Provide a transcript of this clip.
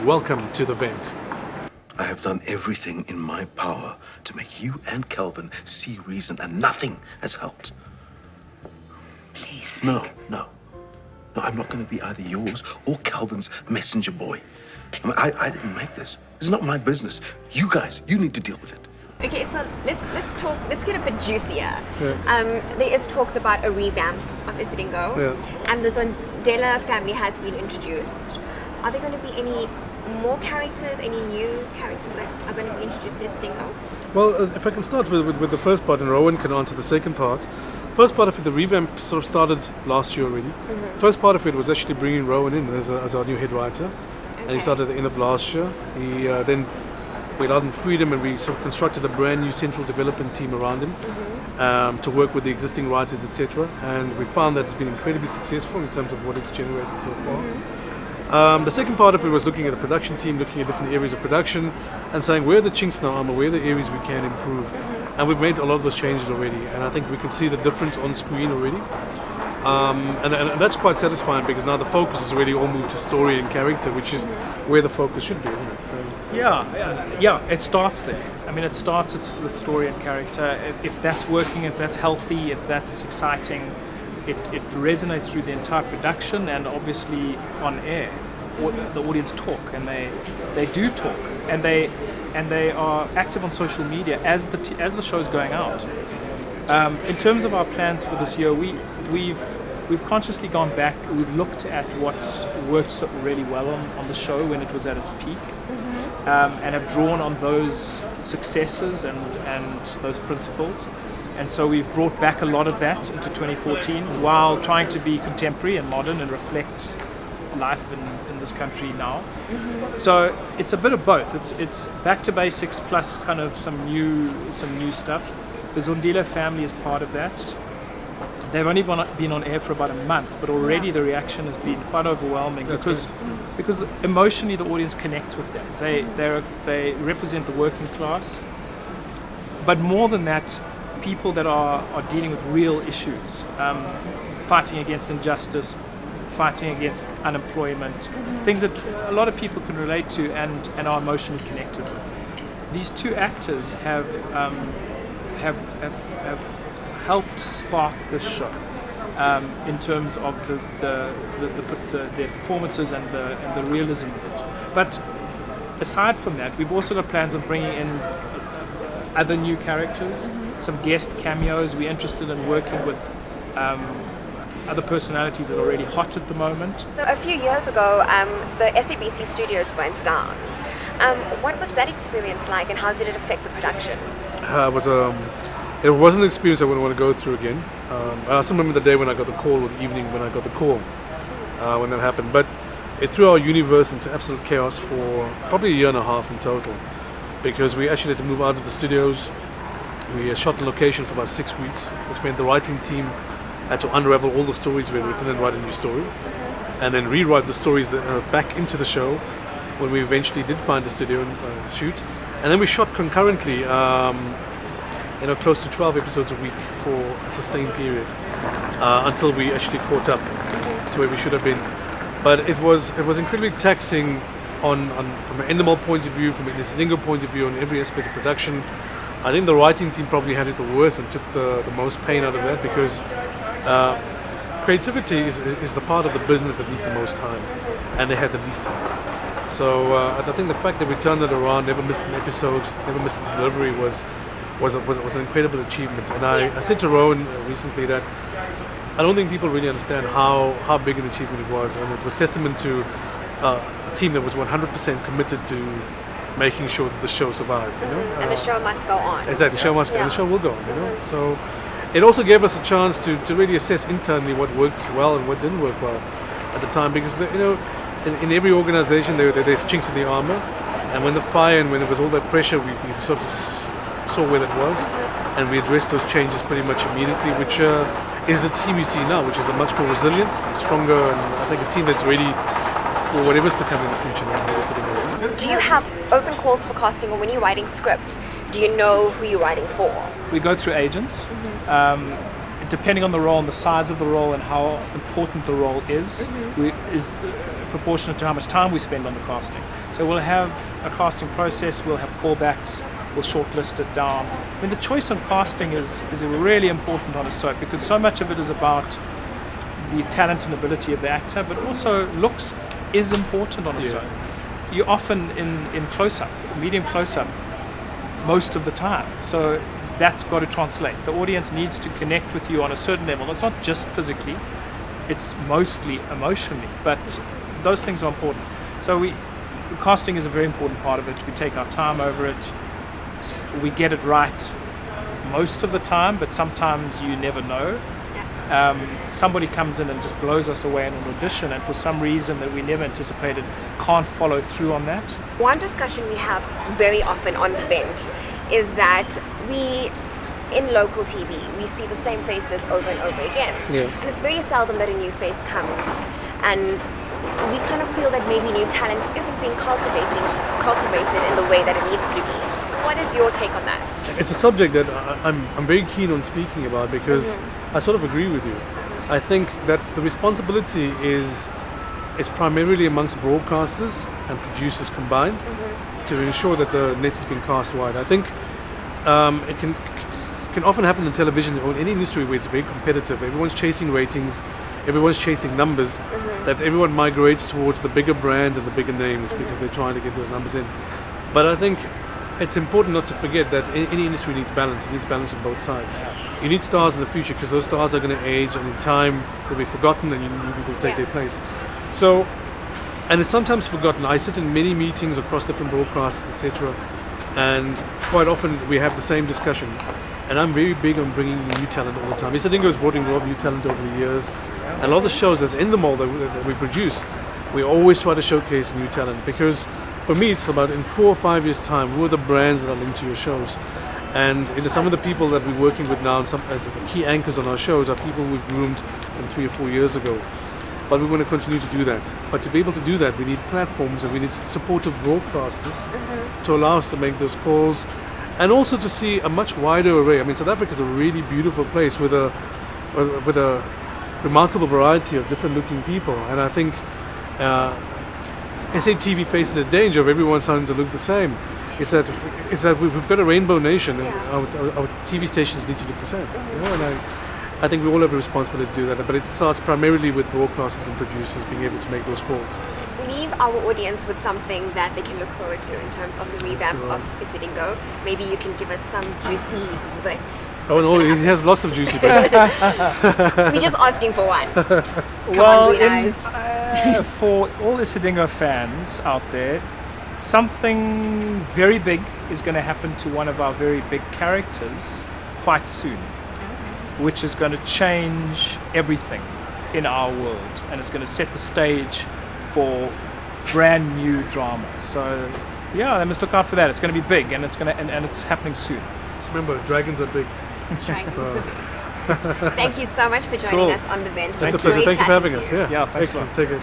Welcome to the vent. I have done everything in my power to make you and Kelvin see reason, and nothing has helped. Please, Frank. No, I'm not going to be either yours or Kelvin's messenger boy. I didn't make this. It's not my business. You guys, you need to deal with it. Okay, so let's talk. Let's get a bit juicier. Yeah. There is talks about a revamp of Isidingo, and the Zondela family has been introduced. Are there going to be any more characters, any new characters that are going to be introduced to Isidingo? Well, if I can start with the first part, and Rowan can answer the second part. First part of it, the revamp sort of started last year already. First part of it was actually bringing Rowan in as our new head writer. And he started at the end of last year. He then we allowed him freedom, and we sort of constructed a brand new central development team around him to work with the existing writers, etc. And we found that it's been incredibly successful in terms of what it's generated so far. The second part of it was looking at the production team, looking at different areas of production, and saying where are the chinks in our armor, where are the areas we can improve. And we've made a lot of those changes already, and I think we can see the difference on screen already. And that's quite satisfying, because now the focus is really all moved to story and character, which is where the focus should be, isn't it? So. Yeah, it starts there. I mean, it starts with story and character. If that's working, if that's healthy, if that's exciting, it resonates through the entire production, and obviously on air. The audience talk, and they do talk, and they are active on social media as the show is going out. In terms of our plans for this year, we've consciously gone back. We've looked at what worked really well on the show when it was at its peak, and have drawn on those successes and those principles. And so we've brought back a lot of that into 2014, while trying to be contemporary and modern and reflect life in this country now. So it's a bit of both. It's back to basics plus kind of some new stuff. The Zondela family is part of that. They've only been on air for about a month, but already the reaction has been quite overwhelming. Because emotionally the audience connects with them. They represent the working class, but more than that, people that are dealing with real issues, fighting against injustice, fighting against unemployment, things that a lot of people can relate to and are emotionally connected with. These two actors have helped spark this show in terms of the performances and the realism of it. But aside from that, we've also got plans on bringing in other new characters, some guest cameos. We're interested in working with other personalities that are already hot at the moment. So a few years ago, the SABC studios burnt down. What was that experience like, and how did it affect the production? It was an experience I wouldn't want to go through again. I still remember the day when I got the call, or the evening when I got the call, when that happened. But it threw our universe into absolute chaos for probably a year and a half in total, because we actually had to move out of the studios. We shot on location for about 6 weeks, which meant the writing team had to unravel all the stories we had written and write a new story, and then rewrite the stories back into the show when we eventually did find a studio and shoot. And then we shot concurrently, close to 12 episodes a week for a sustained period, until we actually caught up to where we should have been. But it was incredibly taxing on from an Endemol point of view, from an Isidingo point of view, on every aspect of production. I think the writing team probably had it the worst and took the most pain out of that, because creativity is the part of the business that needs the most time, and they had the least time. So I think the fact that we turned it around, never missed an episode, never missed a delivery, was an incredible achievement. And I said to Rowan recently that I don't think people really understand how big an achievement it was, and it was testament to a team that was 100% committed to making sure that the show survived. And the show must go on. Exactly, the show must go, and the show will go on. So it also gave us a chance to really assess internally what worked well and what didn't work well at the time, because in every organization there's chinks in the armor, and when the fire and when there was all that pressure, we sort of saw where that was, and we addressed those changes pretty much immediately, which is the team you see now, which is a much more resilient and stronger, and I think a team that's ready for whatever's to come in the future now. Do you have open calls for casting, or when you're writing script, do you know who you're writing for? We go through agents. depending on the role and the size of the role and how important the role is, is proportionate to how much time we spend on the casting. So we'll have a casting process, we'll have callbacks, we'll shortlist it down. I mean, the choice on casting is really important on a soap because so much of it is about the talent and ability of the actor, but also looks is important on a soap. You're often in close-up, medium close-up, most of the time. So that's got to translate. The audience needs to connect with you on a certain level. It's not just physically, it's mostly emotionally, but those things are important. So casting is a very important part of it. We take our time over it. We get it right most of the time, but sometimes you never know. Somebody comes in and just blows us away in an audition, and for some reason that we never anticipated can't follow through on that. One discussion we have very often on the bench is that in local TV, we see the same faces over and over again. And it's very seldom that a new face comes. And we kind of feel that maybe new talent isn't being cultivated in the way that it needs to be. What is your take on that? It's a subject that I'm very keen on speaking about because I sort of agree with you. I think that the responsibility is primarily amongst broadcasters and producers combined to ensure that the net is being cast wide. I think it can often happen in television or in any industry where it's very competitive. Everyone's chasing ratings, everyone's chasing numbers, that everyone migrates towards the bigger brands and the bigger names because they're trying to get those numbers in. But I think it's important not to forget that any industry needs balance. It needs balance on both sides. You need stars in the future because those stars are going to age and in time they'll be forgotten and new people take their place. So, and it's sometimes forgotten. I sit in many meetings across different broadcasts, etc. And quite often we have the same discussion. And I'm very big on bringing in new talent all the time. Isidingo has brought in a lot of new talent over the years. And a lot of the shows that's in the mall that we produce, we always try to showcase new talent because for me, it's about in 4 or 5 years' time, who are the brands that are linked to your shows? And some of the people that we're working with now as key anchors on our shows are people we've groomed from 3 or 4 years ago. But we want to continue to do that. But to be able to do that, we need platforms and we need supportive broadcasters to allow us to make those calls and also to see a much wider array. I mean, South Africa is a really beautiful place with a remarkable variety of different looking people. And I think SA TV faces a danger of everyone starting to look the same. It's that we've got a rainbow nation, and our TV stations need to look the same. You know, and I think we all have a responsibility to do that. But it starts primarily with broadcasters and producers being able to make those calls. Leave our audience with something that they can look forward to in terms of the revamp of Isidingo. Maybe you can give us some juicy bit. Oh no, he has lots of juicy bits. We're just asking for one. Come on, Green Eyes. For all Isidingo fans out there, something very big is going to happen to one of our very big characters quite soon, which is going to change everything in our world, and it's going to set the stage for brand new drama. So yeah, they must look out for that. It's going to be big, and it's happening soon. Just remember, dragons are big. Dragons are big. Thank you so much for joining us on the bench. It's a pleasure. Thank you for having us. Yeah, thanks. Excellent. Take it.